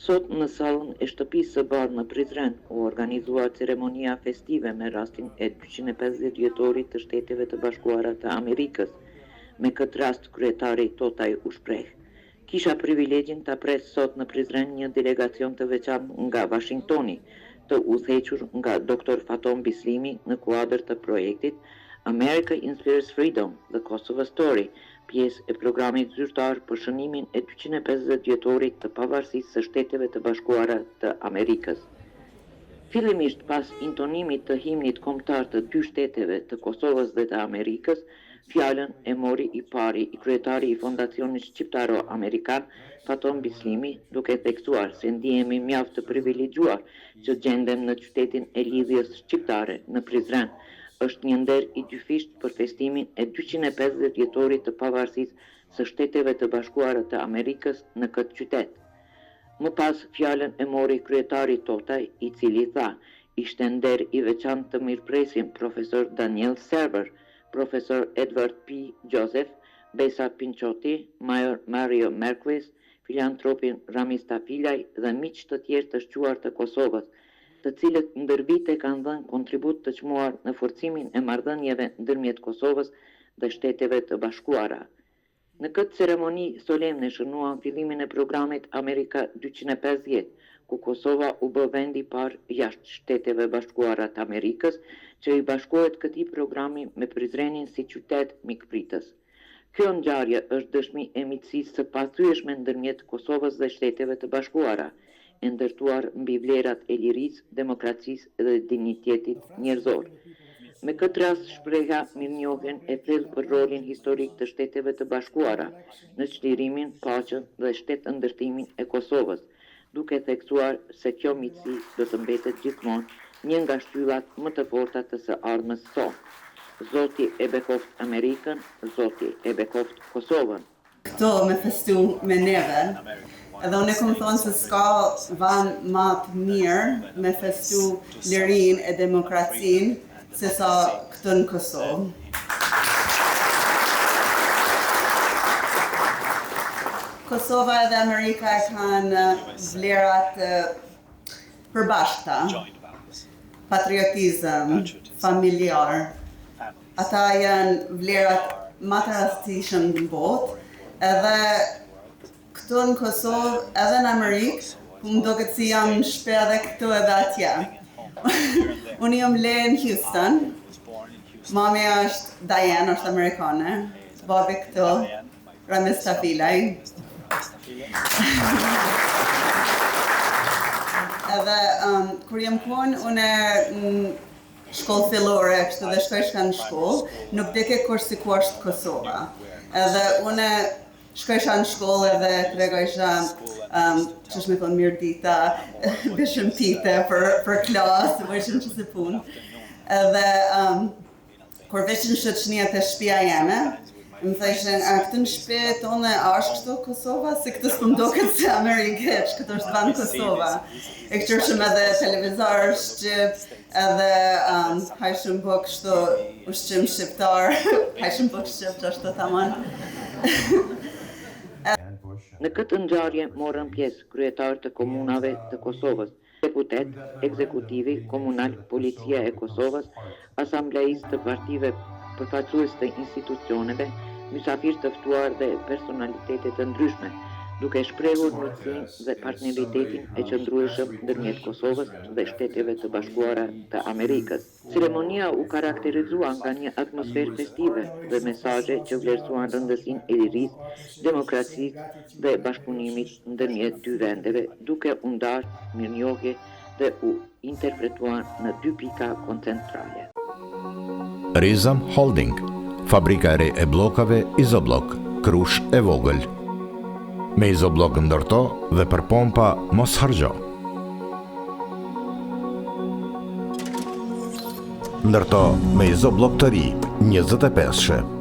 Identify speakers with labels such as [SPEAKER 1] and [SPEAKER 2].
[SPEAKER 1] Sot në sallën e shtëpisë së bardhë në Prizren u organizua ceremonia festive me rastin e 250 vjetorit të Shteteve të Bashkuara të Amerikës. Me këtë rast kryetari Totaj u shpreh: "Kisha privilegjin ta pres sot në Prizren një delegacion të veçantë nga Washingtoni, të udhëhequr nga Dr. Faton Bislimi në kuadër të projektit America Inspires Freedom, The Kosovo Story, pjesë e programit zyrtar për shënimin e 250 vjetorit të pavarësisë së Shteteve të Bashkuara të Amerikës." Fillimisht pas intonimit të himnit kombëtar të dy shteteve të Kosovës dhe të Amerikës, fjalën e mori i pari i kryetari i Fondacionit Shqiptaro-Amerikan, Faton Bislimi, duke theksuar se ndihemi mjaft të privilegjuar që gjendem në qytetin e lidhjes shqiptare në Prizren. Është një nder i dyfisht për festimin e 250 vjetorit të pavarësisë së Shteteve të Bashkuara të Amerikës në këtë qytet. Më pas fjalën e mori kryetari Totaj, i cili tha: "Ishte nder i veçantë të mirëpresim profesor Daniel Server, profesor Edward P. Joseph, Besa Pinçoti, Major Mario Merquez, filantropin Ramis Tafilaj dhe miq të tjerë të shquar të Kosovës, të cilët ndër vite kanë dhënë kontribut të çmuar në forcimin e marrëdhënieve ndërmjet Kosovës dhe Shteteve të Bashkuara." Në këtë ceremoni solemne shënuan fillimin e programit Amerika 250, ku Kosova u bë vendi i parë jashtë Shteteve Bashkuara të Amerikës që i bashkohet këtij programi me Prizrenin si qytet mikpritës. Kjo ngjarje është dëshmi e miqësisë së pathyeshme ndërmjet Kosovës dhe Shteteve të Bashkuara, e ndërtuar mbi vlerat e lirisë, demokracisë dhe dinjitetit njerëzor. Me këtë rast shpreha mirënjohjen e thellë për rolin historik të Shteteve të Bashkuara në çlirimin, paqen dhe shtetëndërtimin e Kosovës, duke theksuar se kjo miqësi do të mbetet gjithmonë një nga shtyllat më të forta të së ardhmës sonë. Zoti e bekoft Amerikën, Zoti e bekoft Kosovën.
[SPEAKER 2] Këto me festu me neve, edhe unë kom thonë se s'ka van ma të mirë me festu lirin e demokracin se sa këtu në Kosovë. Kosova edhe Amerika kanë vlerat përbashkëta, patriotizëm, familjar. Ata janë vlerat më të rastishëm në botë, edhe këtu në Kosovë edhe në Amerikë, ku më duket si jam në shpe edhe këtu edhe atje. Unë jam le në Houston, mami është Diane, është Amerikane, babi këtu, Ramis Tafilaj. Edhe kur jam konë, unë në shkollë fillore, kështu dhe shkojshka në shkollë, nuk dike kur si ku është Kosova. Edhe unë shkojsha në shkollë edhe të regojsha që është me thonë mirë dita, bëshëm tite për klasë, bëshëm që se punë. Edhe kur veshën shëqnia të shpia jeme, më thëshën, a këtë në shpe tonë është kështu Kosova, se këtë s'pëm do këtë se Amerike, që këtë është vanë Kosova. E këqërshëm edhe televizar shqip, edhe hajshëm po kështu ushqim shqiptar, hajshëm po shqip që është të taman.
[SPEAKER 1] Në këtë ngjarje morën pjesë kryetarë të komunave të Kosovës, deputet, ekzekutivi komunal, policia e Kosovës, asambleistë të partive, përfaqësues të institucioneve, mysafirë të ftuar dhe personalitete të ndryshme, duke shprehur miqësinë dhe partneritetin e qëndrueshëm ndërmjet Kosovës dhe Shteteve të Bashkuara të Amerikës. Ceremonia u karakterizua nga një atmosferë festive dhe mesazhe që vlerësuan rëndësinë e lirisë, demokracisë dhe bashkëpunimit ndërmjet dy vendeve, duke u ndarë mirënjohje dhe u interpretuan në dy pika koncentrale.
[SPEAKER 3] Rizam Holding, fabrika e re e bllokave Izoblok, Krush e vogël. Me Izoblok ndërto dhe për pompa mos harxho. Ndërto me Izoblok të ri, 25